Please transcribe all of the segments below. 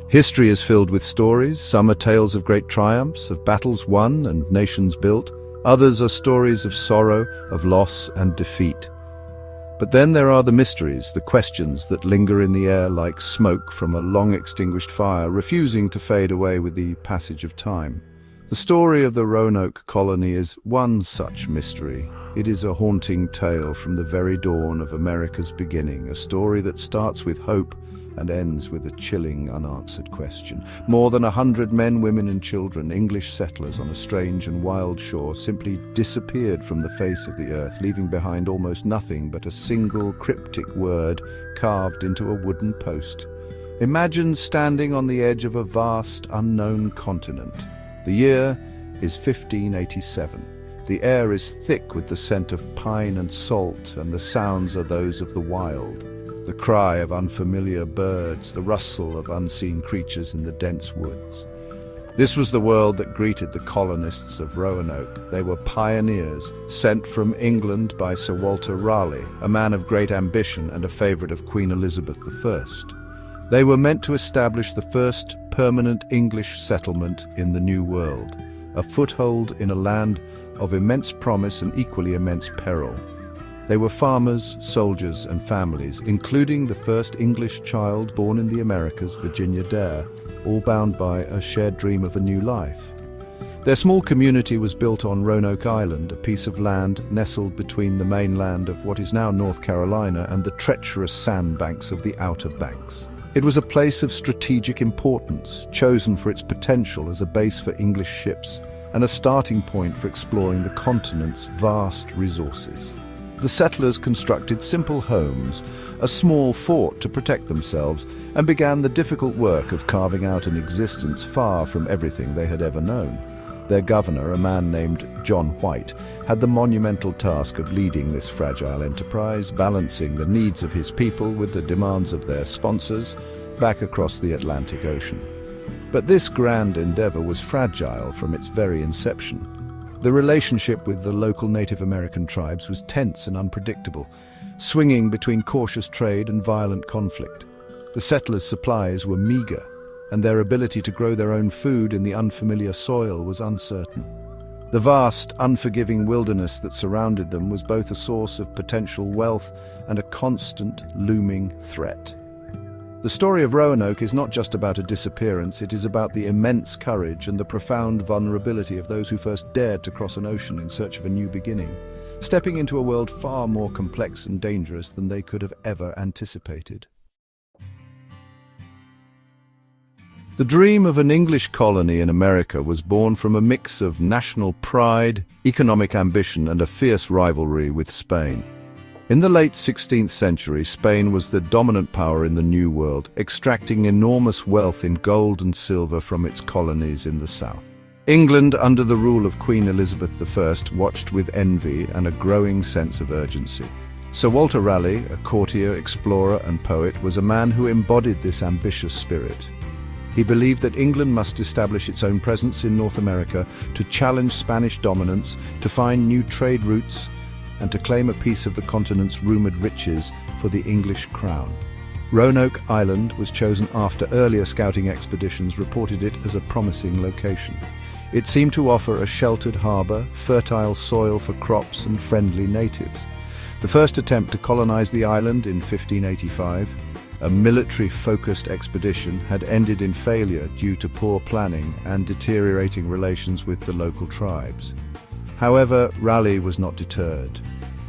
History is filled with stories. Some are tales of great triumphs, of battles won and nations built. Others are stories of sorrow, of loss and defeat. But then there are the mysteries, the questions that linger in the air like smoke from a long-extinguished fire, refusing to fade away with the passage of time. The story of the Roanoke colony is one such mystery. It is a haunting tale from the very dawn of America's beginning, a story that starts with hope and ends with a chilling, unanswered question. More than 100 men, women and children, English settlers on a strange and wild shore, simply disappeared from the face of the earth, leaving behind almost nothing but a single cryptic word carved into a wooden post. Imagine standing on the edge of a vast, unknown continent. The year is 1587. The air is thick with the scent of pine and salt, and the sounds are those of the wild. The cry of unfamiliar birds, the rustle of unseen creatures in the dense woods. This was the world that greeted the colonists of Roanoke. They were pioneers, sent from England by Sir Walter Raleigh, a man of great ambition and a favorite of Queen Elizabeth I. They were meant to establish the first permanent English settlement in the New World, a foothold in a land of immense promise and equally immense peril. They were farmers, soldiers and families, including the first English child born in the Americas, Virginia Dare, all bound by a shared dream of a new life. Their small community was built on Roanoke Island, a piece of land nestled between the mainland of what is now North Carolina and the treacherous sandbanks of the Outer Banks. It was a place of strategic importance, chosen for its potential as a base for English ships and a starting point for exploring the continent's vast resources. The settlers constructed simple homes, a small fort to protect themselves, and began the difficult work of carving out an existence far from everything they had ever known. Their governor, a man named John White, had the monumental task of leading this fragile enterprise, balancing the needs of his people with the demands of their sponsors back across the Atlantic Ocean. But this grand endeavor was fragile from its very inception. The relationship with the local Native American tribes was tense and unpredictable, swinging between cautious trade and violent conflict. The settlers' supplies were meager, and their ability to grow their own food in the unfamiliar soil was uncertain. The vast, unforgiving wilderness that surrounded them was both a source of potential wealth and a constant, looming threat. The story of Roanoke is not just about a disappearance, it is about the immense courage and the profound vulnerability of those who first dared to cross an ocean in search of a new beginning, stepping into a world far more complex and dangerous than they could have ever anticipated. The dream of an English colony in America was born from a mix of national pride, economic ambition, and a fierce rivalry with Spain. In the late 16th century, Spain was the dominant power in the New World, extracting enormous wealth in gold and silver from its colonies in the south. England, under the rule of Queen Elizabeth I, watched with envy and a growing sense of urgency. Sir Walter Raleigh, a courtier, explorer and poet, was a man who embodied this ambitious spirit. He believed that England must establish its own presence in North America to challenge Spanish dominance, to find new trade routes, and to claim a piece of the continent's rumored riches for the English crown. Roanoke Island was chosen after earlier scouting expeditions reported it as a promising location. It seemed to offer a sheltered harbor, fertile soil for crops and friendly natives. The first attempt to colonize the island in 1585, a military-focused expedition, had ended in failure due to poor planning and deteriorating relations with the local tribes. However, Raleigh was not deterred.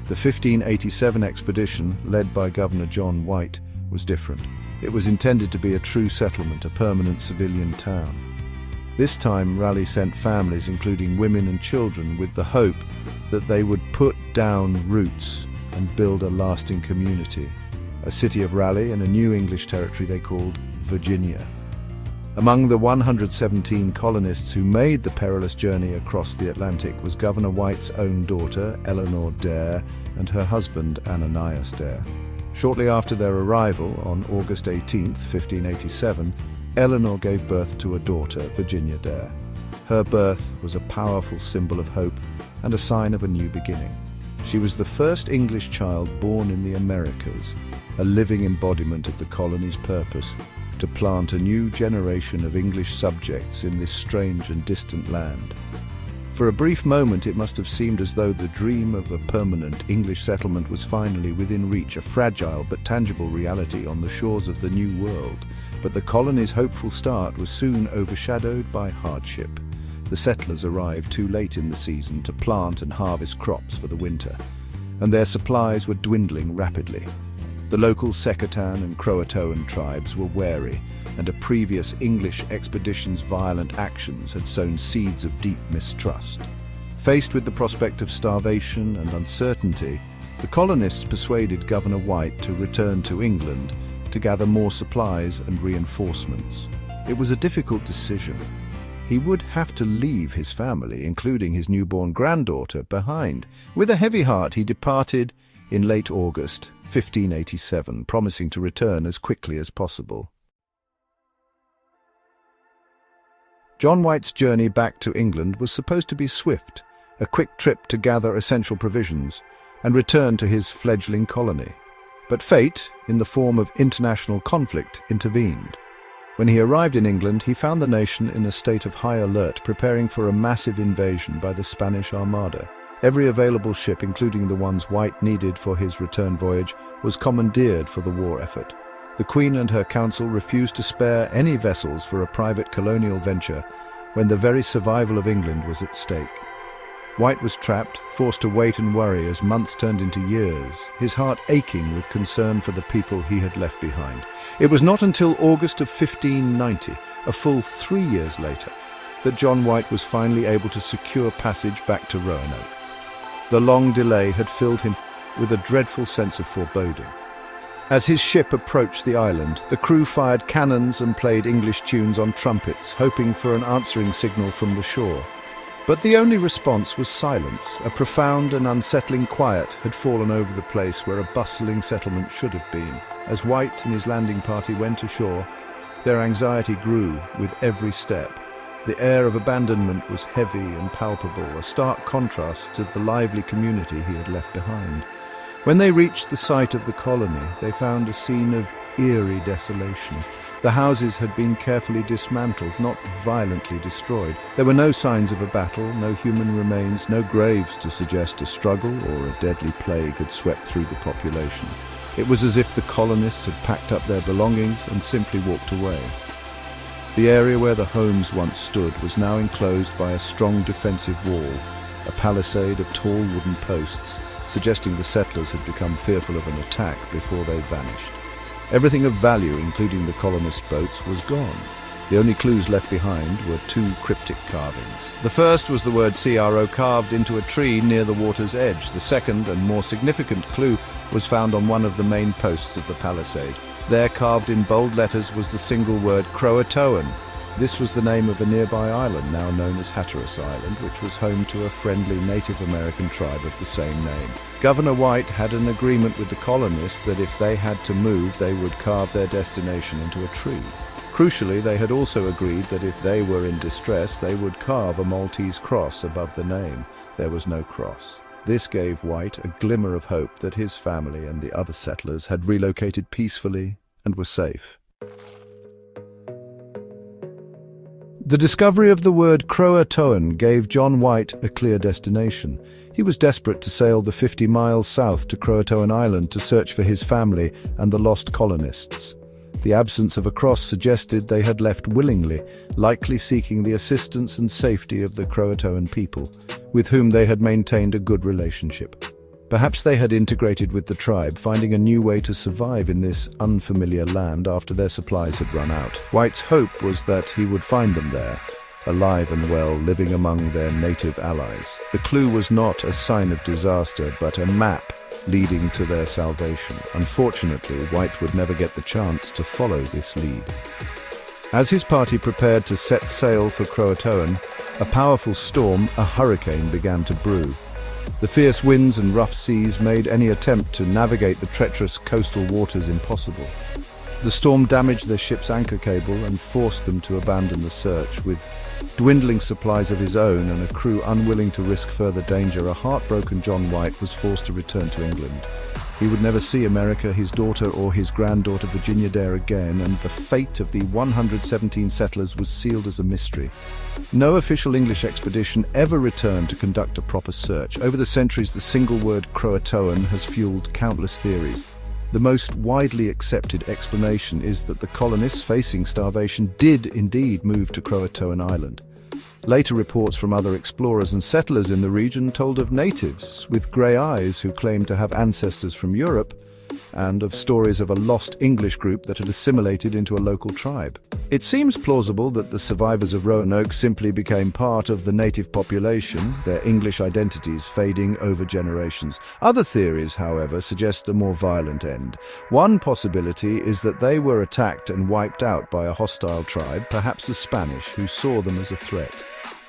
The 1587 expedition, led by Governor John White, was different. It was intended to be a true settlement, a permanent civilian town. This time, Raleigh sent families, including women and children, with the hope that they would put down roots and build a lasting community, a city of Raleigh and a new English territory they called Virginia. Among the 117 colonists who made the perilous journey across the Atlantic was Governor White's own daughter, Eleanor Dare, and her husband, Ananias Dare. Shortly after their arrival, on August 18, 1587, Eleanor gave birth to a daughter, Virginia Dare. Her birth was a powerful symbol of hope and a sign of a new beginning. She was the first English child born in the Americas, a living embodiment of the colony's purpose to plant a new generation of English subjects in this strange and distant land. For a brief moment it must have seemed as though the dream of a permanent English settlement was finally within reach, a fragile but tangible reality on the shores of the New World. But the colony's hopeful start was soon overshadowed by hardship. The settlers arrived too late in the season to plant and harvest crops for the winter, and their supplies were dwindling rapidly. The local Secotane and Croatoan tribes were wary, and a previous English expedition's violent actions had sown seeds of deep mistrust. Faced with the prospect of starvation and uncertainty, the colonists persuaded Governor White to return to England to gather more supplies and reinforcements. It was a difficult decision. He would have to leave his family, including his newborn granddaughter, behind. With a heavy heart, he departed in late August 1587, promising to return as quickly as possible. John White's journey back to England was supposed to be swift, a quick trip to gather essential provisions and return to his fledgling colony. But fate, in the form of international conflict, intervened. When he arrived in England, he found the nation in a state of high alert, preparing for a massive invasion by the Spanish Armada. Every available ship, including the ones White needed for his return voyage, was commandeered for the war effort. The Queen and her council refused to spare any vessels for a private colonial venture when the very survival of England was at stake. White was trapped, forced to wait and worry as months turned into years, his heart aching with concern for the people he had left behind. It was not until August of 1590, a full 3 years later, that John White was finally able to secure passage back to Roanoke. The long delay had filled him with a dreadful sense of foreboding. As his ship approached the island, the crew fired cannons and played English tunes on trumpets, hoping for an answering signal from the shore. But the only response was silence. A profound and unsettling quiet had fallen over the place where a bustling settlement should have been. As White and his landing party went ashore, their anxiety grew with every step. The air of abandonment was heavy and palpable, a stark contrast to the lively community he had left behind. When they reached the site of the colony, they found a scene of eerie desolation. The houses had been carefully dismantled, not violently destroyed. There were no signs of a battle, no human remains, no graves to suggest a struggle or a deadly plague had swept through the population. It was as if the colonists had packed up their belongings and simply walked away. The area where the homes once stood was now enclosed by a strong defensive wall, a palisade of tall wooden posts, suggesting the settlers had become fearful of an attack before they vanished. Everything of value, including the colonists' boats, was gone. The only clues left behind were two cryptic carvings. The first was the word CRO carved into a tree near the water's edge. The second and more significant clue was found on one of the main posts of the palisade. There, carved in bold letters, was the single word Croatoan. This was the name of a nearby island, now known as Hatteras Island, which was home to a friendly Native American tribe of the same name. Governor White had an agreement with the colonists that if they had to move, they would carve their destination into a tree. Crucially, they had also agreed that if they were in distress, they would carve a Maltese cross above the name. There was no cross. This gave White a glimmer of hope that his family and the other settlers had relocated peacefully and were safe. The discovery of the word Croatoan gave John White a clear destination. He was desperate to sail the 50 miles south to Croatoan Island to search for his family and the lost colonists. The absence of a cross suggested they had left willingly, likely seeking the assistance and safety of the Croatoan people, with whom they had maintained a good relationship. Perhaps they had integrated with the tribe, finding a new way to survive in this unfamiliar land after their supplies had run out. White's hope was that he would find them there, alive and well, living among their native allies. The clue was not a sign of disaster, but a map leading to their salvation. Unfortunately, White would never get the chance to follow this lead. As his party prepared to set sail for Croatoan, a powerful storm, a hurricane, began to brew. The fierce winds and rough seas made any attempt to navigate the treacherous coastal waters impossible. The storm damaged their ship's anchor cable and forced them to abandon the search. With dwindling supplies of his own and a crew unwilling to risk further danger, a heartbroken John White was forced to return to England. He would never see America, his daughter or his granddaughter Virginia Dare again, and the fate of the 117 settlers was sealed as a mystery. No official English expedition ever returned to conduct a proper search. Over the centuries, the single word Croatoan has fueled countless theories. The most widely accepted explanation is that the colonists facing starvation did indeed move to Croatoan Island. Later reports from other explorers and settlers in the region told of natives with grey eyes who claimed to have ancestors from Europe, and of stories of a lost English group that had assimilated into a local tribe. It seems plausible that the survivors of Roanoke simply became part of the native population, their English identities fading over generations. Other theories, however, suggest a more violent end. One possibility is that they were attacked and wiped out by a hostile tribe, perhaps the Spanish, who saw them as a threat.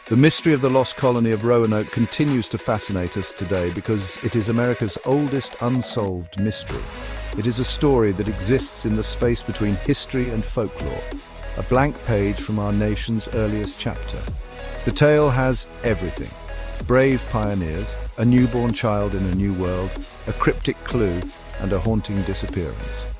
The mystery of the lost colony of Roanoke continues to fascinate us today because it is America's oldest unsolved mystery. It is a story that exists in the space between history and folklore, a blank page from our nation's earliest chapter. The tale has everything: brave pioneers, a newborn child in a new world, a cryptic clue, and a haunting disappearance.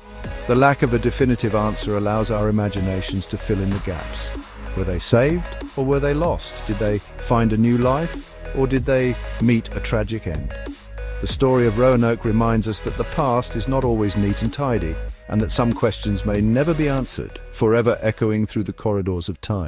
The lack of a definitive answer allows our imaginations to fill in the gaps. Were they saved or were they lost? Did they find a new life or did they meet a tragic end? The story of Roanoke reminds us that the past is not always neat and tidy, and that some questions may never be answered, forever echoing through the corridors of time.